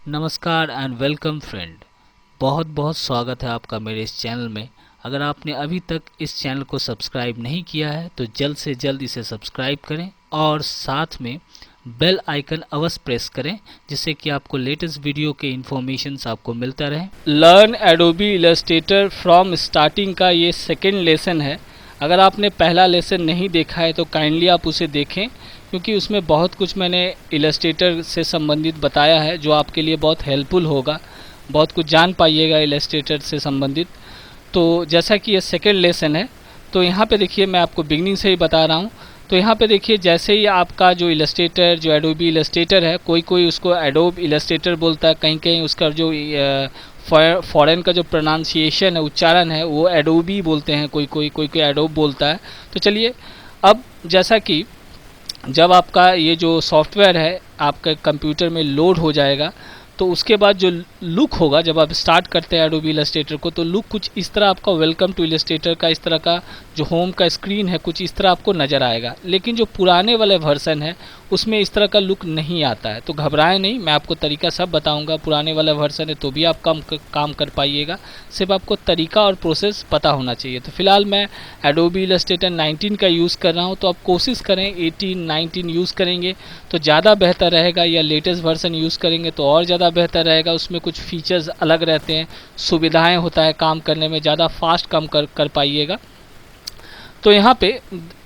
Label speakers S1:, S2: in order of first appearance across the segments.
S1: नमस्कार and welcome friend. बहुत बहुत स्वागत है आपका मेरे इस चैनल में। अगर आपने अभी तक इस चैनल को सब्सक्राइब नहीं किया है तो जल्द से जल्द इसे सब्सक्राइब करें और साथ में बेल आइकन अवश्य प्रेस करें, जिससे कि आपको लेटेस्ट वीडियो के इन्फॉर्मेशंस आपको मिलता रहे। Learn Adobe Illustrator from starting का ये सेकेंड लेसन है। अगर आपने पहला लेसन नहीं देखा है तो काइंडली आप उसे देखें, क्योंकि उसमें बहुत कुछ मैंने इलस्ट्रेटर से संबंधित बताया है जो आपके लिए बहुत हेल्पफुल होगा। बहुत कुछ जान पाइएगा इलस्ट्रेटर से संबंधित। तो जैसा कि ये सेकेंड लेसन है, तो यहाँ पे देखिए मैं आपको बिगनिंग से ही बता रहा हूँ। तो यहाँ पे देखिए जैसे ही आपका जो इलस्ट्रेटर, जो एडोबी इलस्ट्रेटर है, कोई उसको एडोब इलस्ट्रेटर बोलता है, कहीं कहीं उसका जो फॉरेन का जो प्रोनाउंसिएशन है, उच्चारण है, वो एडोबी बोलते हैं, कोई एडोब बोलता है। तो चलिए, अब जैसा कि जब आपका ये जो सॉफ्टवेयर है आपके कंप्यूटर में लोड हो जाएगा, तो उसके बाद जो लुक होगा जब आप स्टार्ट करते हैं एडोबी इलस्ट्रेटर को, तो लुक कुछ इस तरह आपका वेलकम टू इलस्ट्रेटर का इस तरह का जो होम का स्क्रीन है कुछ इस तरह आपको नज़र आएगा। लेकिन जो पुराने वाले वर्जन है उसमें इस तरह का लुक नहीं आता है। तो घबराएं नहीं, मैं आपको तरीका सब बताऊंगा। पुराने वाला वर्जन है तो भी आप काम कर पाइएगा, सिर्फ आपको तरीका और प्रोसेस पता होना चाहिए। तो फिलहाल मैं एडोबी इलस्ट्रेटर 19 का यूज़ कर रहा हूँ, तो आप कोशिश करें 18, 19 यूज़ करेंगे तो ज़्यादा बेहतर रहेगा, या लेटेस्ट वर्जन यूज़ करेंगे तो और ज़्यादा बेहतर रहेगा। उसमें कुछ फीचर्स अलग रहते हैं, सुविधाएं होता है, काम करने में ज़्यादा फास्ट काम कर पाइएगा। तो यहाँ पे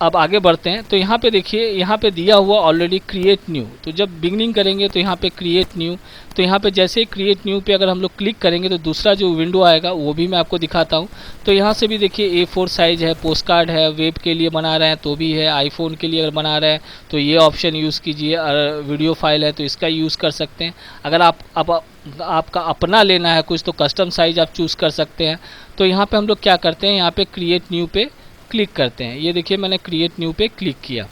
S1: अब आगे बढ़ते हैं। तो यहाँ पे देखिए, यहाँ पे दिया हुआ ऑलरेडी क्रिएट न्यू। तो जब बिगनिंग करेंगे तो यहाँ पे क्रिएट न्यू, तो यहाँ पे जैसे ही क्रिएट न्यू पे अगर हम लोग क्लिक करेंगे तो दूसरा जो विंडो आएगा वो भी मैं आपको दिखाता हूँ। तो यहाँ से भी देखिए A4 साइज़ है, पोस्ट कार्ड है, वेब के लिए बना रहे हैं तो भी है, आईफोन के लिए अगर बना रहे हैं तो ये ऑप्शन यूज़ कीजिए। वीडियो फाइल है तो इसका यूज़ कर सकते हैं। अगर आपका अपना लेना है कुछ तो कस्टम साइज़ आप चूज़ कर सकते हैं। तो यहाँ पर हम लोग क्या करते हैं, यहाँ पर क्रिएट न्यू पे क्लिक करते हैं। ये देखिए मैंने क्रिएट न्यू पे क्लिक किया।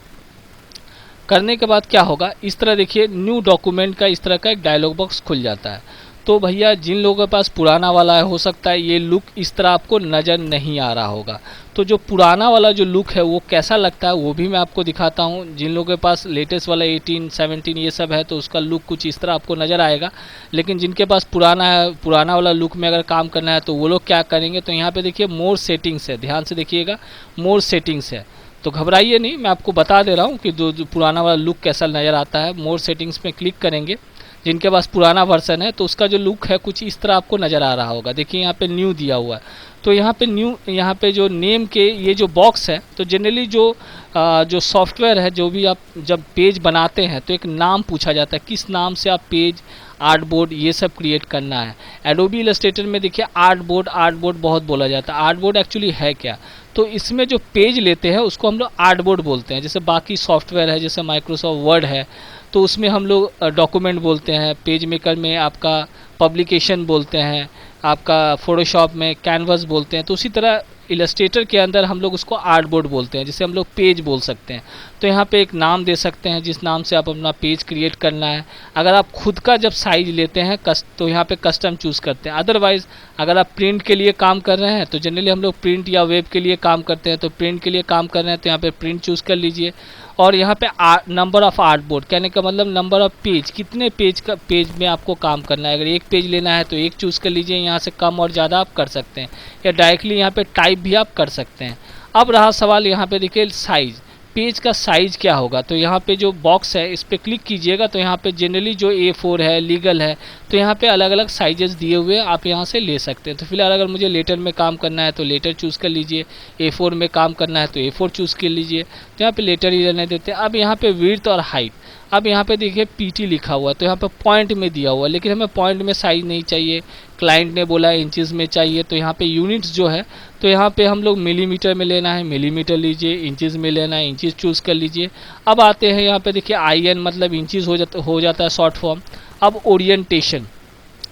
S1: करने के बाद क्या होगा, इस तरह देखिए न्यू डॉक्यूमेंट का इस तरह का एक डायलॉग बॉक्स खुल जाता है। तो भैया जिन लोगों के पास पुराना वाला है, हो सकता है ये लुक इस तरह आपको नज़र नहीं आ रहा होगा। तो जो पुराना वाला जो लुक है वो कैसा लगता है वो भी मैं आपको दिखाता हूँ। जिन लोगों के पास लेटेस्ट वाला 18, 17 ये सब है तो उसका लुक कुछ इस तरह आपको नज़र आएगा। लेकिन जिनके पास पुराना है, पुराना वाला लुक में अगर काम करना है तो वो लोग क्या करेंगे, तो यहाँ पे देखिए मोर सेटिंग्स है, ध्यान से देखिएगा, मोर सेटिंग्स है। तो घबराइए नहीं, मैं आपको बता दे रहा हूँ कि जो पुराना वाला लुक कैसा नज़र आता है। मोर सेटिंग्स में क्लिक करेंगे, जिनके पास पुराना वर्जन है तो उसका जो लुक है कुछ इस तरह आपको नज़र आ रहा होगा। देखिए यहाँ पे न्यू दिया हुआ है, तो यहाँ पे न्यू, यहाँ पे जो नेम के ये जो बॉक्स है, तो जनरली जो सॉफ्टवेयर है, जो भी आप जब पेज बनाते हैं तो एक नाम पूछा जाता है, किस नाम से आप पेज, आर्ट बोर्ड ये सब क्रिएट करना है। एडोबी इलस्ट्रेटर में देखिए आर्ट बोर्ड बहुत बोला जाता है। आर्ट बोर्ड एक्चुअली है क्या, तो इसमें जो पेज लेते हैं उसको हम लोग आर्ट बोर्ड बोलते हैं। जैसे बाकी सॉफ्टवेयर है, जैसे माइक्रोसॉफ्ट वर्ड है तो उसमें हम लोग डॉक्यूमेंट बोलते हैं, पेज मेकर में आपका पब्लिकेशन बोलते हैं, आपका फोटोशॉप में कैनवस बोलते हैं। तो उसी तरह इलस्ट्रेटर के अंदर हम लोग उसको आर्ट बोर्ड बोलते हैं, जिसे हम लोग पेज बोल सकते हैं। तो यहाँ पे एक नाम दे सकते हैं जिस नाम से आप अपना पेज क्रिएट करना है। अगर आप खुद का जब साइज लेते हैं तो यहाँ पे कस्टम चूज़ करते हैं। अदरवाइज़ अगर आप प्रिंट के लिए काम कर रहे हैं तो जनरली हम लोग प्रिंट या वेब के लिए काम करते हैं, तो प्रिंट के लिए काम कर रहे हैं तो यहाँ पे प्रिंट चूज़ कर लीजिए। और यहाँ पे नंबर ऑफ़ आर्ट बोर्ड, कहने का मतलब नंबर ऑफ़ पेज, कितने पेज में आपको काम करना है। अगर एक पेज लेना है तो एक चूज़ कर लीजिए, यहाँ से कम और ज़्यादा आप कर सकते हैं, या डायरेक्टली यहाँ पे टाइप भी आप कर सकते हैं। अब रहा सवाल यहाँ पे देखिए साइज़, पेज का साइज़ क्या होगा। तो यहाँ पे जो बॉक्स है इस पर क्लिक कीजिएगा, तो यहाँ पे जनरली जो A4 है, लीगल है, तो यहाँ पे अलग अलग साइजेस दिए हुए आप यहाँ से ले सकते हैं। तो फिलहाल अगर मुझे लेटर में काम करना है तो लेटर चूज़ कर लीजिए, A4 में काम करना है तो A4 चूज़ कर लीजिए। तो यहाँ पे लेटर ही रहने देते हैं। अब यहाँ पे विड्थ और हाइट, अब यहाँ पे देखिए PT लिखा हुआ है तो यहाँ पे पॉइंट में दिया हुआ है, लेकिन हमें पॉइंट में साइज नहीं चाहिए, क्लाइंट ने बोला इंचेस में चाहिए। तो यहाँ पे यूनिट्स जो है तो यहाँ पे हम लोग मिलीमीटर में लेना है, मिलीमीटर लीजिए, इंचेस में लेना है, इंचेस चूज़ कर लीजिए। अब आते हैं यहाँ पे देखिए IN मतलब इंचेस हो जाता है शॉर्ट फॉर्म। अब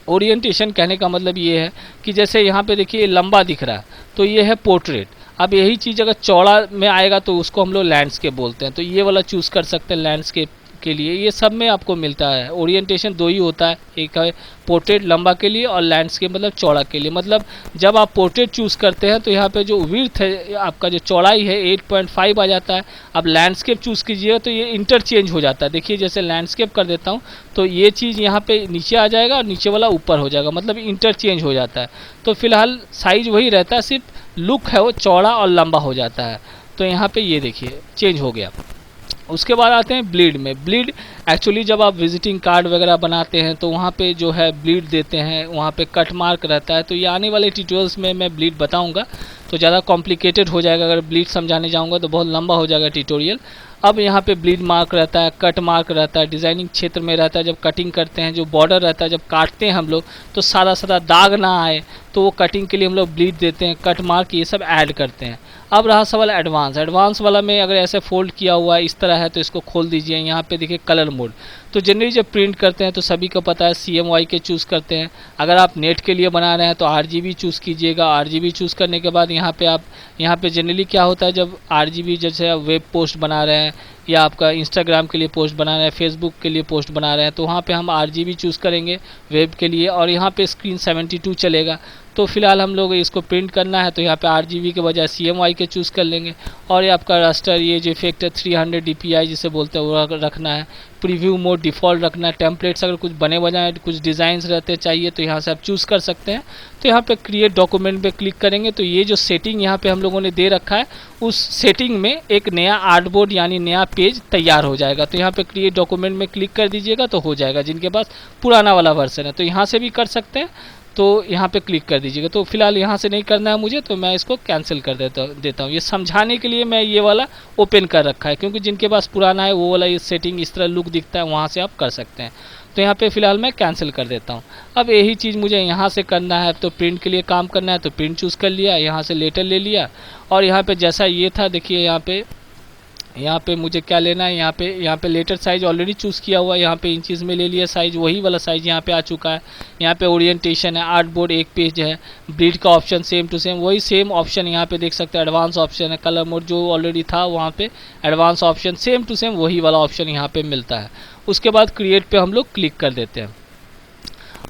S1: ओरिएंटेशन कहने का मतलब ये है कि जैसे यहाँ पे देखिए लंबा दिख रहा है तो ये है पोर्ट्रेट। अब यही चीज़ अगर चौड़ा में आएगा तो उसको हम लोग लैंडस्केप बोलते हैं, तो ये वाला चूज़ कर सकते हैं लैंडस्केप के लिए, ये सब में आपको मिलता है। ओरिएंटेशन दो ही होता है, एक है पोर्ट्रेट लंबा के लिए और लैंडस्केप मतलब चौड़ा के लिए। मतलब जब आप पोर्ट्रेट चूज़ करते हैं तो यहाँ पे जो विड्थ है आपका, जो चौड़ाई है 8.5 आ जाता है। अब लैंडस्केप चूज़ कीजिएगा तो ये इंटरचेंज हो जाता है। देखिए जैसे लैंडस्केप कर देता हूँ तो ये चीज़ यहाँ पे नीचे आ जाएगा और नीचे वाला ऊपर हो जाएगा, मतलब इंटरचेंज हो जाता है। तो फिलहाल साइज़ वही रहता है, सिर्फ लुक है वो चौड़ा और लंबा हो जाता है। तो यहाँ पे ये देखिए चेंज हो गया। उसके बाद आते हैं ब्लीड में। ब्लीड एक्चुअली जब आप विजिटिंग कार्ड वगैरह बनाते हैं तो वहाँ पे जो है ब्लीड देते हैं, वहाँ पे कट मार्क रहता है। तो ये आने वाले ट्यूटोरियल्स में मैं ब्लीड बताऊँगा, तो ज़्यादा कॉम्प्लिकेटेड हो जाएगा। अगर ब्लीड समझाने जाऊँगा तो बहुत लंबा हो जाएगा ट्यूटोरियल। अब यहाँ पे ब्लीड मार्क रहता है, कट मार्क रहता है, डिज़ाइनिंग क्षेत्र में रहता है। जब कटिंग करते हैं जो बॉर्डर रहता है, जब काटते हैं हम लोग तो सारा सारा दाग ना आए, तो वो कटिंग के लिए हम लोग ब्लीड देते हैं, कट मार्क ये सब ऐड करते हैं। अब रहा सवाल एडवांस। एडवांस वाला में अगर ऐसे फोल्ड किया हुआ है इस तरह है तो इसको खोल दीजिए। यहाँ पे देखिए कलर मोड। तो जनरली जब प्रिंट करते हैं तो सभी को पता है CMYK के चूज़ करते हैं। अगर आप नेट के लिए बना रहे हैं तो RGB चूज़ कीजिएगा। RGB चूज़ करने के बाद यहाँ पे जनरली क्या होता है, जब RGB जैसे आप वेब पोस्ट बना रहे हैं या आपका इंस्टाग्राम के लिए पोस्ट बना रहे हैं, फेसबुक के लिए पोस्ट बना रहे हैं, तो वहाँ पे हम RGB चूज़ करेंगे वेब के लिए। और यहाँ पे स्क्रीन 72 चलेगा। तो फिलहाल हम लोग इसको प्रिंट करना है तो यहाँ पे RGB के बजाय CMYK चूज़ कर लेंगे। और ये आपका रास्टर, ये जो इफेक्ट है 300 DPI जिसे बोलते हैं वो रखना है। प्रीव्यू मोड डिफ़ॉल्ट रखना है। टेम्पलेट्स अगर कुछ बने बनाए कुछ डिज़ाइंस रहते चाहिए तो यहाँ से आप चूज़ कर सकते हैं। तो यहाँ पे क्रिएट डॉक्यूमेंट पे क्लिक करेंगे तो ये जो सेटिंग यहाँ पे हम लोगों ने दे रखा है उस सेटिंग में एक नया आर्टबोर्ड यानी नया पेज तैयार हो जाएगा। तो यहाँ पे क्रिएट डॉक्यूमेंट में क्लिक कर दीजिएगा तो हो जाएगा। जिनके पास पुराना वाला वर्जन है तो यहाँ से भी कर सकते हैं, तो यहाँ पे क्लिक कर दीजिएगा। तो फिलहाल यहाँ से नहीं करना है मुझे, तो मैं इसको कैंसिल कर देता हूँ। ये समझाने के लिए मैं ये वाला ओपन कर रखा है, क्योंकि जिनके पास पुराना है वो वाला ये सेटिंग इस तरह लुक दिखता है, वहाँ से आप कर सकते हैं। तो यहाँ पे फिलहाल मैं कैंसिल कर देता हूँ। अब यही चीज़ मुझे यहाँ से करना है, तो प्रिंट के लिए काम करना है तो प्रिंट चूज़ कर लिया, यहाँ से लेटर ले लिया। और यहाँ पे जैसा ये था देखिए यहाँ पे मुझे क्या लेना है, यहाँ पे लेटर साइज ऑलरेडी चूज़ किया हुआ है, यहाँ पे इंचेस में ले लिया साइज, वही वाला साइज यहाँ पे आ चुका है। यहाँ पे ओरिएंटेशन है, आर्टबोर्ड एक पेज है, ब्रीड का ऑप्शन सेम टू सेम वही सेम ऑप्शन यहाँ पे देख सकते हैं। एडवांस ऑप्शन है, कलर मोड जो ऑलरेडी था वहाँ पे advance option same to same वही वाला ऑप्शन यहाँ पे मिलता है। उसके बाद क्रिएट पे हम लोग क्लिक कर देते हैं।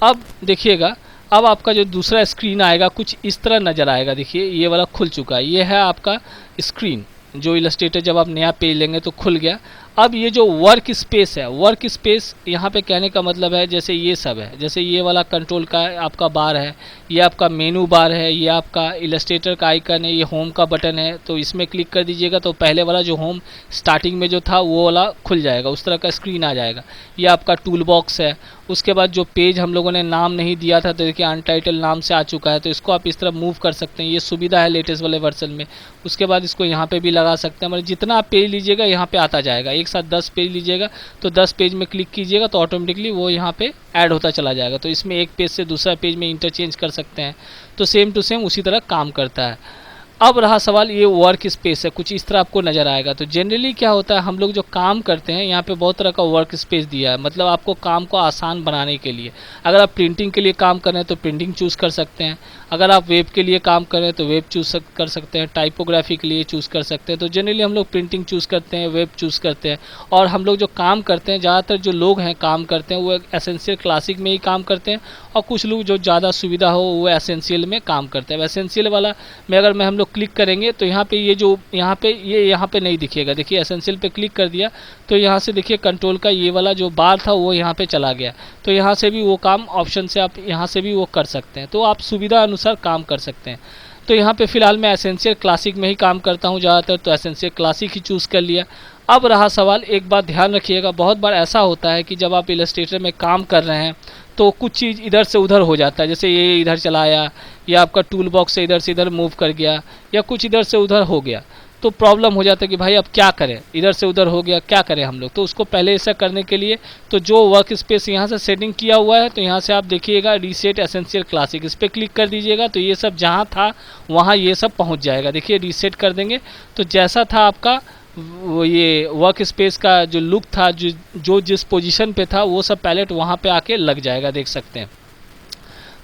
S1: अब देखिएगा, अब आपका जो दूसरा स्क्रीन आएगा कुछ इस तरह नज़र आएगा। देखिए ये वाला खुल चुका है, ये है आपका स्क्रीन जो इलस्ट्रेटर जब आप नया पेज लेंगे तो खुल गया। अब ये जो वर्क स्पेस है, वर्क स्पेस यहाँ पे कहने का मतलब है जैसे ये सब है, जैसे ये वाला कंट्रोल का आपका बार है, ये आपका मेनू बार है, ये आपका इलस्ट्रेटर का आइकन है, ये होम का बटन है। तो इसमें क्लिक कर दीजिएगा तो पहले वाला जो होम स्टार्टिंग में जो था वो वाला खुल जाएगा, उस तरह का स्क्रीन आ जाएगा। ये आपका टूल बॉक्स है। उसके बाद जो पेज हम लोगों ने नाम नहीं दिया था तो देखिए अनटाइटल नाम से आ चुका है, तो इसको आप इस तरह मूव कर सकते हैं, ये सुविधा है लेटेस्ट वाले वर्जन में। उसके बाद इसको यहाँ पे भी लगा सकते हैं, मतलब जितना आप पेज लीजिएगा यहाँ पे आता जाएगा। एक साथ 10 पेज लीजिएगा तो 10 पेज में क्लिक कीजिएगा तो ऑटोमेटिकली वो यहाँ पे ऐड होता चला जाएगा। तो इसमें एक पेज से दूसरा पेज में इंटरचेंज कर सकते हैं। तो सेम टू सेम उसी तरह काम करता है। अब रहा सवाल ये वर्क स्पेस है, कुछ इस तरह आपको नज़र आएगा। तो जनरली क्या होता है, हम लोग जो काम करते हैं यहाँ पे बहुत तरह का वर्क स्पेस दिया है, मतलब आपको काम को आसान बनाने के लिए। अगर आप प्रिंटिंग के लिए काम कर रहे हैं तो प्रिंटिंग चूज़ कर सकते हैं, अगर आप वेब के लिए काम कर रहे हैं तो वेब चूज़ कर सकते हैं, टाइपोग्राफी के लिए चूज़ कर सकते हैं। तो जनरली हम लोग प्रिंटिंग चूज़ करते हैं, वेब चूज़ करते हैं। और हम लोग जो काम करते हैं, ज़्यादातर जो लोग हैं काम करते हैं वो एसेंशियल क्लासिक में ही काम करते हैं, और कुछ लोग जो ज़्यादा सुविधा हो वो एसेंशियल में काम करते हैं। एसेंशियल वाला में अगर हम लोग क्लिक करेंगे तो यहाँ पे ये जो यहाँ पे नहीं दिखेगा। देखिए एसेंशियल पे क्लिक कर दिया तो यहाँ से देखिए कंट्रोल का ये वाला जो बार था वो यहाँ पे चला गया। तो यहाँ से भी वो काम ऑप्शन से आप यहाँ से भी वो कर सकते हैं, तो आप सुविधा अनुसार काम कर सकते हैं। तो यहाँ पे फ़िलहाल मैं एसेंशियल क्लासिक में ही काम करता हूँ ज़्यादातर, तो एसेंशियल क्लासिक ही चूज़ कर लिया। अब रहा सवाल, एक बात ध्यान रखिएगा, बहुत बार ऐसा होता है कि जब आप इलस्ट्रेटर में काम कर रहे हैं तो कुछ चीज़ इधर से उधर हो जाता है, जैसे ये इधर चला आया या आपका टूल बॉक्स से इधर मूव कर गया या कुछ इधर से उधर हो गया, तो प्रॉब्लम हो जाता है कि भाई अब क्या करें, इधर से उधर हो गया क्या करें हम लोग। तो उसको पहले ऐसा करने के लिए तो जो वर्क स्पेस यहाँ से सेटिंग किया हुआ है तो यहाँ से आप देखिएगा रीसेट एसेंशियल क्लासिक, इस पर क्लिक कर दीजिएगा तो ये सब जहाँ था वहाँ ये सब पहुँच जाएगा। देखिए रीसेट कर देंगे तो जैसा था आपका वो ये वर्क स्पेस का जो लुक था, जो जिस पोजीशन पे था वो सब पैलेट वहाँ पे आके लग जाएगा, देख सकते हैं।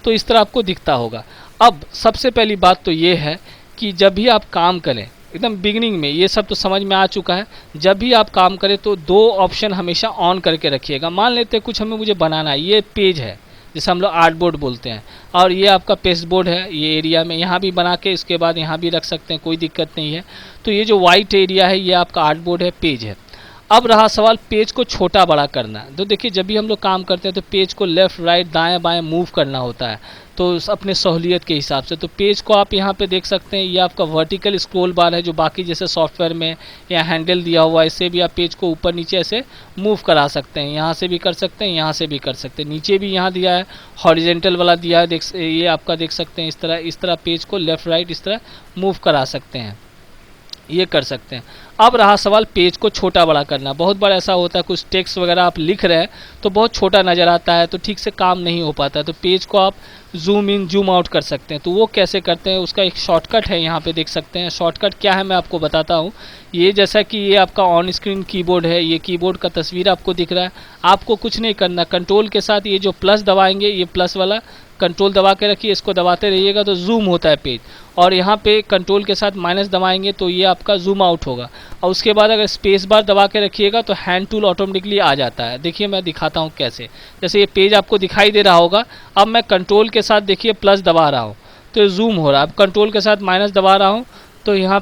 S1: तो इस तरह आपको दिखता होगा। अब सबसे पहली बात तो ये है कि जब भी आप काम करें
S2: एकदम बिगिनिंग में ये सब तो समझ में आ चुका है। जब भी आप काम करें तो दो ऑप्शन हमेशा ऑन करके रखिएगा। मान लेते हैं कुछ हमें मुझे बनाना है, ये पेज है जिसे हम लोग आर्ट बोर्ड बोलते हैं, और ये आपका पेस्ट बोर्ड है, ये एरिया में यहाँ भी बना के इसके बाद यहाँ भी रख सकते हैं, कोई दिक्कत नहीं है। तो ये जो वाइट एरिया है ये आपका आर्ट बोर्ड है, पेज है। अब रहा सवाल पेज को छोटा बड़ा करना। तो देखिए जब भी हम लोग काम करते हैं तो पेज को लेफ़्ट राइट दाएं बाएं मूव करना होता है, तो अपने सहूलियत के हिसाब से। तो पेज को आप यहाँ पे देख सकते हैं, ये आपका वर्टिकल स्क्रॉल बार है जो बाकी जैसे सॉफ्टवेयर में या हैंडल दिया हुआ है, इससे भी आप पेज को ऊपर नीचे ऐसे मूव करा सकते हैं। यहाँ से भी कर सकते हैं, यहाँ से भी कर सकते हैं, नीचे भी यहाँ दिया है, हॉरिजेंटल वाला दिया है, ये आपका देख सकते हैं। इस तरह पेज को लेफ़्ट राइट इस तरह मूव करा सकते हैं, ये कर सकते हैं। अब रहा सवाल पेज को छोटा बड़ा करना। बहुत बार ऐसा होता है कुछ टेक्स्ट वगैरह आप लिख रहे हैं तो बहुत छोटा नज़र आता है, तो ठीक से काम नहीं हो पाता है, तो पेज को आप जूम इन जूम आउट कर सकते हैं। तो वो कैसे करते हैं, उसका एक शॉर्टकट है, यहाँ पे देख सकते हैं। शॉर्टकट क्या है मैं आपको बताता हूँ। ये जैसा कि ये आपका ऑन स्क्रीन कीबोर्ड है, ये कीबोर्ड का तस्वीर आपको दिख रहा है। आपको कुछ नहीं करना, कंट्रोल के साथ ये जो प्लस दबाएंगे, ये प्लस वाला कंट्रोल दबा के रखिए, इसको दबाते रहिएगा तो जूम होता है पेज। और यहाँ पे कंट्रोल के साथ माइनस दबाएंगे तो ये आपका जूम आउट होगा। और उसके बाद अगर स्पेस बार दबा के रखिएगा तो हैंड टूल ऑटोमेटिकली आ जाता है। देखिए मैं दिखाता हूँ कैसे। जैसे ये पेज आपको दिखाई दे रहा होगा, अब मैं कंट्रोल के साथ देखिए प्लस दबा रहा हूँ तो ये जूम हो रहा है। अब कंट्रोल के साथ माइनस दबा रहा हूँ तो यहाँ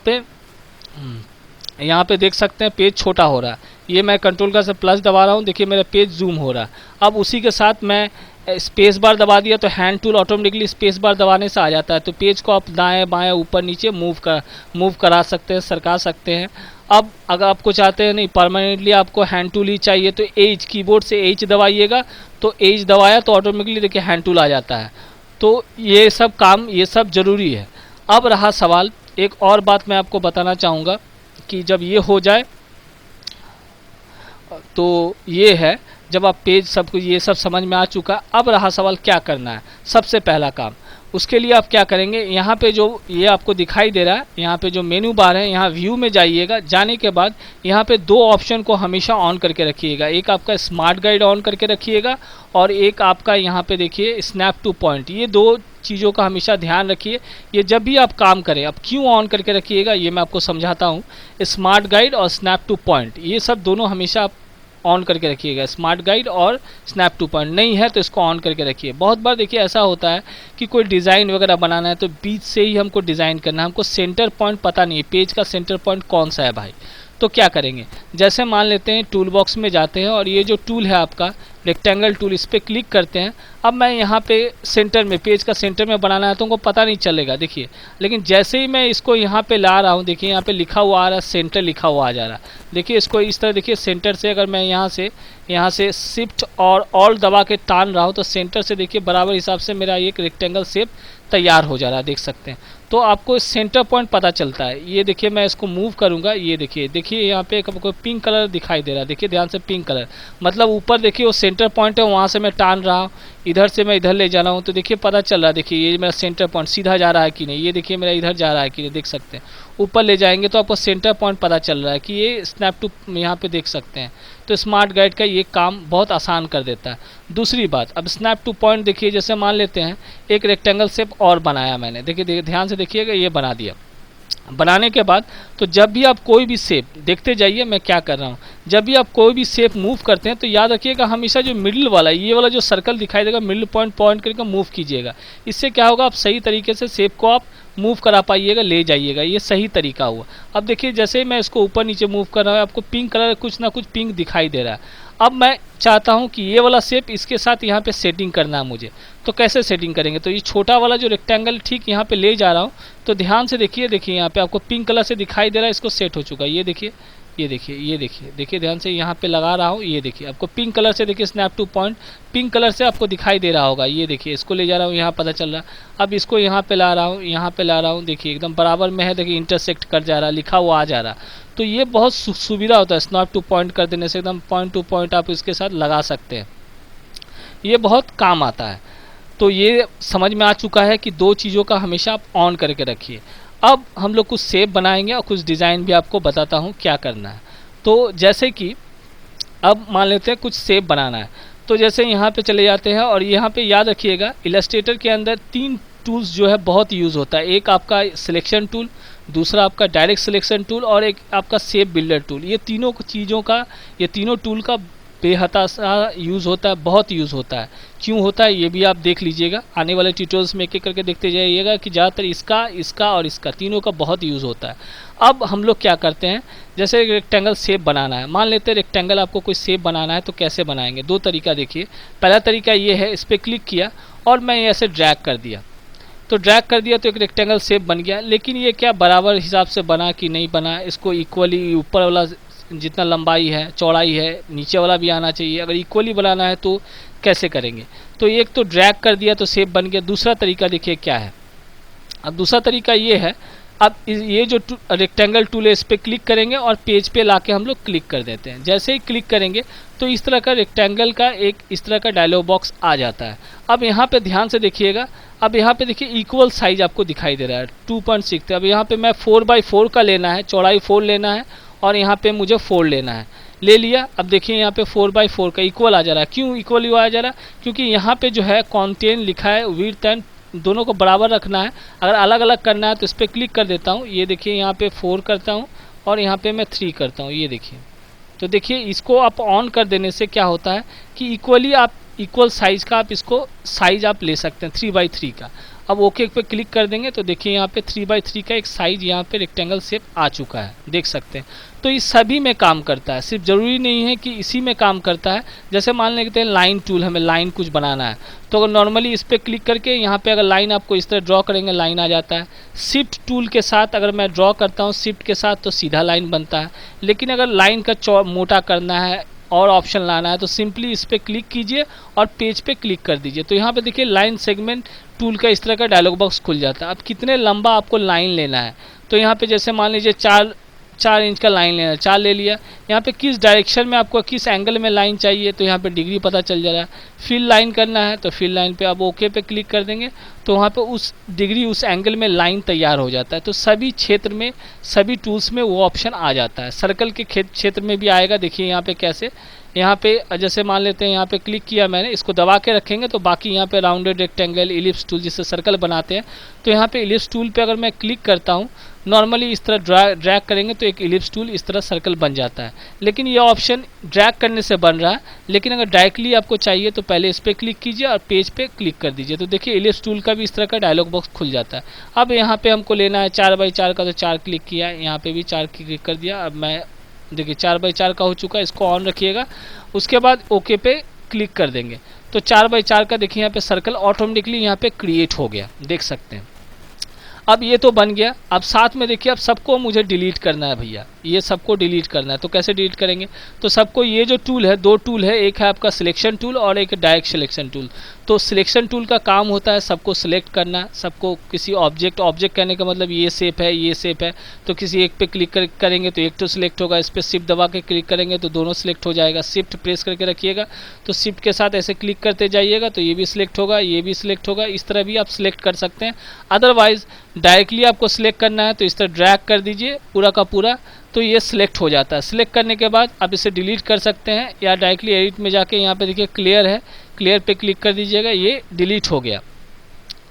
S2: पे देख सकते हैं पेज छोटा हो रहा है। ये मैं कंट्रोल का से प्लस दबा रहा हूँ, देखिए मेरा पेज जूम हो रहा है। अब उसी के साथ मैं स्पेस बार दबा दिया तो hand tool automatically space bar दबाने से आ जाता है। तो पेज को आप दाएं बाएं ऊपर नीचे मूव करा सकते हैं, सरका सकते हैं। अब अगर आपको चाहते हैं नहीं परमानेंटली आपको हैंड टूल ही चाहिए तो एज कीबोर्ड से एज दबाइएगा, तो एज दबाया तो ऑटोमेटिकली देखिए हैंड टूल आ जाता है। तो ये सब काम ये सब ज़रूरी है। अब रहा सवाल, एक और बात मैं आपको बताना चाहूँगा कि जब ये हो जाए तो ये है, जब आप पेज सब कुछ ये सब समझ में आ चुका। अब रहा सवाल क्या करना है। सबसे पहला काम उसके लिए आप क्या करेंगे, यहाँ पे जो ये आपको दिखाई दे रहा है, यहाँ पे जो मेनू बार है, यहाँ व्यू में जाइएगा। जाने के बाद यहाँ पे दो ऑप्शन को हमेशा ऑन करके रखिएगा। एक आपका स्मार्ट गाइड ऑन करके रखिएगा और एक आपका यहाँ पे देखिए स्नैप टू पॉइंट। ये दो चीज़ों का हमेशा ध्यान रखिए। ये जब भी आप काम करें, आप क्यों ऑन करके रखिएगा ये मैं आपको समझाता हूँ। स्मार्ट गाइड और स्नैप टू पॉइंट ये सब दोनों हमेशा आप ऑन करके रखिएगा। स्मार्ट गाइड और स्नैप टू पॉइंट नहीं है तो इसको ऑन करके रखिए। बहुत बार देखिए ऐसा होता है कि कोई डिज़ाइन वगैरह बनाना है तो बीच से ही हमको डिज़ाइन करना है, हमको सेंटर पॉइंट पता नहीं है, पेज का सेंटर पॉइंट कौन सा है भाई। तो क्या करेंगे, जैसे मान लेते हैं टूल बॉक्स में जाते हैं और ये जो टूल है आपका रेक्टेंगल टूल, इस पर क्लिक करते हैं। अब मैं यहाँ पे सेंटर में पेज का सेंटर में बनाना है तो उनको पता नहीं चलेगा देखिए। लेकिन जैसे ही मैं इसको यहाँ पे ला रहा हूँ, देखिए यहाँ पे लिखा हुआ आ रहा है, सेंटर लिखा हुआ आ जा रहा है। देखिए इसको इस तरह देखिए, सेंटर से अगर मैं यहाँ से शिफ्ट और ऑल दबा के टान रहा हूँ तो सेंटर से देखिए बराबर हिसाब से मेरा एक रेक्टेंगल शेप तैयार हो जा रहा है, देख सकते हैं। तो आपको सेंटर पॉइंट पता चलता है। ये देखिए मैं इसको मूव करूंगा, ये देखिए यहाँ पे आपको पिंक कलर दिखाई दे रहा है, देखिए ध्यान से पिंक कलर, मतलब ऊपर देखिए वो सेंटर पॉइंट है, वहाँ से मैं टान रहा हूँ, इधर से मैं इधर ले जा रहा हूँ तो देखिए पता चल रहा है। देखिए ये मेरा सेंटर पॉइंट सीधा जा रहा है कि नहीं, ये देखिए मेरा इधर जा रहा है कि नहीं, देख सकते हैं। ऊपर ले जाएंगे तो आपको सेंटर पॉइंट पता चल रहा है कि ये स्नैप टू यहाँ पे देख सकते हैं। तो स्मार्ट गाइड का ये काम बहुत आसान कर देता है। दूसरी बात, अब स्नैप टू पॉइंट देखिए, जैसे मान लेते हैं एक रेक्टेंगल शेप और बनाया मैंने, देखिए ध्यान से देखिएगा, ये बना दिया। बनाने के बाद तो जब भी आप कोई भी शेप देखते जाइए मैं क्या कर रहा हूँ, जब भी आप कोई भी शेप मूव करते हैं तो याद रखिएगा हमेशा जो मिडिल वाला ये वाला जो सर्कल दिखाई देगा, मिडिल पॉइंट करके मूव कीजिएगा। इससे क्या होगा, आप सही तरीके से शेप को आप मूव करा पाइएगा, ले जाइएगा, ये सही तरीका हुआ। अब देखिए जैसे ही मैं इसको ऊपर नीचे मूव कर रहा हूँ, आपको पिंक कलर कुछ ना कुछ पिंक दिखाई दे रहा है। अब मैं चाहता हूँ कि ये वाला शेप इसके साथ यहाँ पे सेटिंग करना है मुझे, तो कैसे सेटिंग करेंगे, तो ये छोटा वाला जो रेक्टेंगल ठीक यहाँ पे ले जा रहा हूँ, तो ध्यान से देखिए यहाँ पे आपको पिंक कलर से दिखाई दे रहा है, इसको सेट हो चुका है। ये देखिए ध्यान से यहाँ पे लगा रहा हूँ, ये देखिए आपको पिंक कलर से देखिए snap two point pink colour से आपको दिखाई दे रहा होगा। ये देखिए इसको ले जा रहा हूँ, यहाँ पता चल रहा है। अब इसको यहाँ पे ला रहा हूँ, देखिए एकदम बराबर में है, देखिए इंटरसेक्ट कर जा रहा है, लिखा हुआ आ जा रहा। तो ये बहुत सुविधा होता है स्नैप टू पॉइंट कर देने से, एकदम पॉइंट टू पॉइंट आप इसके साथ लगा सकते हैं, ये बहुत काम आता है। तो ये समझ में आ चुका है कि दो चीज़ों का हमेशा आप ऑन करके रखिए। अब हम लोग कुछ शेप बनाएंगे और कुछ डिज़ाइन भी आपको बताता हूँ क्या करना है। तो जैसे कि अब मान लेते हैं कुछ शेप बनाना है, तो जैसे यहाँ पे चले जाते हैं और यहाँ पे याद रखिएगा इलस्ट्रेटर के अंदर 3 टूल्स जो है बहुत यूज़ होता है। एक आपका सिलेक्शन टूल, दूसरा आपका डायरेक्ट सिलेक्शन टूल और एक आपका शेप बिल्डर टूल। ये तीनों चीज़ों का, ये तीनों टूल का बेहताशा यूज़ होता है, बहुत यूज़ होता है। क्यों होता है ये भी आप देख लीजिएगा, आने वाले ट्यूटोरियल्स में एक एक करके देखते जाइएगा कि ज़्यादातर इसका और इसका तीनों का बहुत यूज़ होता है। अब हम लोग क्या करते हैं, जैसे एक रेक्टेंगल शेप बनाना है, मान लेते हैं रेक्टेंगल आपको कोई शेप बनाना है, तो कैसे बनाएंगे? दो तरीका देखिए। पहला तरीका ये है, इस पर क्लिक किया और मैं ऐसे ड्रैग कर दिया, तो ड्रैग कर दिया तो एक रेक्टेंगल शेप बन गया। लेकिन ये क्या बराबर हिसाब से बना कि नहीं बना, इसको इक्वली ऊपर वाला जितना लंबाई है चौड़ाई है नीचे वाला भी आना चाहिए। अगर इक्वली बनाना है तो कैसे करेंगे? तो एक तो ड्रैग कर दिया तो शेप बन गया। दूसरा तरीका देखिए क्या है। अब दूसरा तरीका ये है, अब ये जो रेक्टेंगल टूल है इस पर क्लिक करेंगे और पेज पे लाके हम लोग क्लिक कर देते हैं। जैसे ही क्लिक करेंगे तो इस तरह का रेक्टेंगल का एक इस तरह का डायलॉग बॉक्स आ जाता है। अब यहाँ पे ध्यान से देखिएगा, अब यहाँ पे देखिए इक्वल साइज आपको दिखाई दे रहा है 2.6। अब यहाँ पे मैं 4x4 का लेना है, चौड़ाई 4 लेना है और यहाँ पे मुझे 4 लेना है, ले लिया। अब देखिए यहाँ पे 4x4 का इक्वल आ जा रहा है। क्यों इक्वल आ जा रहा है? क्योंकि यहाँ पे जो है कंटेंट लिखा है, विड्थ एंड दोनों को बराबर रखना है। अगर अलग अलग करना है तो इस पर क्लिक कर देता हूँ, ये देखिए यहाँ पे 4 करता हूँ और यहाँ पे मैं 3 करता हूँ, ये देखिए। तो देखिए इसको आप ऑन कर देने से क्या होता है कि इक्वली आप इक्वल साइज़ का आप इसको साइज आप ले सकते हैं 3x3 का। अब ओके पे क्लिक कर देंगे तो देखिए यहाँ पे 3x3 का एक साइज यहाँ पे रेक्टेंगल शेप आ चुका है, देख सकते हैं। तो इस सभी में काम करता है, सिर्फ ज़रूरी नहीं है कि इसी में काम करता है। जैसे मान लेते हैं लाइन टूल, हमें लाइन कुछ बनाना है तो अगर नॉर्मली इस पर क्लिक करके यहाँ पे अगर लाइन आपको इस तरह ड्रॉ करेंगे लाइन आ जाता है। शिफ्ट टूल के साथ अगर मैं ड्रॉ करता हूँ शिफ्ट के साथ तो सीधा लाइन बनता है। लेकिन अगर लाइन का मोटा करना है और ऑप्शन लाना है तो सिंपली इस पर क्लिक कीजिए और पेज पे क्लिक कर दीजिए। तो यहाँ पे देखिए लाइन सेगमेंट टूल का इस तरह का डायलॉग बॉक्स खुल जाता है। अब कितने लंबा आपको लाइन लेना है, तो यहाँ पे जैसे मान लीजिए 4 इंच का लाइन लेना है, 4 ले लिया। यहाँ पे किस डायरेक्शन में आपको किस एंगल में लाइन चाहिए तो यहाँ पे डिग्री पता चल जा रहा है। फिल लाइन करना है तो फिल लाइन पे अब ओके पे क्लिक कर देंगे तो वहाँ पे उस डिग्री उस एंगल में लाइन तैयार हो जाता है। तो सभी क्षेत्र में सभी टूल्स में वो ऑप्शन आ जाता है। सर्कल के क्षेत्र में भी आएगा, देखिए यहाँ पे कैसे। यहाँ पे जैसे मान लेते हैं यहाँ पे क्लिक किया मैंने, इसको दबा के रखेंगे तो बाकी यहाँ पे राउंडेड रेक्टेंगल इलिप्स टूल जिससे सर्कल बनाते हैं, तो यहाँ पे इलिप्स टूल पे अगर मैं क्लिक करता हूँ नॉर्मली इस तरह ड्रैग करेंगे तो एक इलिप्स टूल इस तरह सर्कल बन जाता है। लेकिन ये ऑप्शन ड्रैग करने से बन रहा है, लेकिन अगर डायरेक्टली आपको चाहिए तो पहले इस पर क्लिक कीजिए और पेज पे क्लिक कर दीजिए। तो देखिए इलिप्स टूल का भी इस तरह का डायलॉग बॉक्स खुल जाता है। अब यहाँ पे हमको लेना है 4x4 का, तो 4 क्लिक किया, यहाँ पे भी 4 क्लिक कर दिया। अब मैं देखिए 4x4 का हो चुका है, इसको ऑन रखिएगा। उसके बाद ओके पे क्लिक कर देंगे तो 4x4 का देखिए यहाँ पे सर्कल ऑटोमेटिकली यहाँ पे क्रिएट हो गया, देख सकते हैं। अब ये तो बन गया। अब साथ में देखिए अब सबको मुझे डिलीट करना है भैया, ये सबको डिलीट करना है। तो कैसे डिलीट करेंगे? तो सबको ये जो टूल है, 2 टूल है, एक है आपका सिलेक्शन टूल और एक डायरेक्ट सिलेक्शन टूल। तो सिलेक्शन टूल का काम होता है सबको सिलेक्ट करना, सबको किसी ऑब्जेक्ट कहने का मतलब ये शेप है, ये शेप है, तो किसी एक पे क्लिक करेंगे तो एक तो सिलेक्ट होगा। इस पर शिफ्ट दबा के क्लिक करेंगे तो दोनों सिलेक्ट हो जाएगा। शिफ्ट प्रेस करके रखिएगा तो शिफ्ट के साथ ऐसे क्लिक करते जाइएगा तो ये भी सिलेक्ट होगा, ये भी सिलेक्ट होगा। इस तरह भी आप सिलेक्ट कर सकते हैं। अदरवाइज डायरेक्टली आपको सिलेक्ट करना है तो इस तरह ड्रैग कर दीजिए पूरा का पूरा, तो ये सिलेक्ट हो जाता है। सिलेक्ट करने के बाद आप इसे डिलीट कर सकते हैं या डायरेक्टली एडिट में जाके यहाँ पे देखिए क्लियर है, क्लियर पे क्लिक कर दीजिएगा, ये डिलीट हो गया।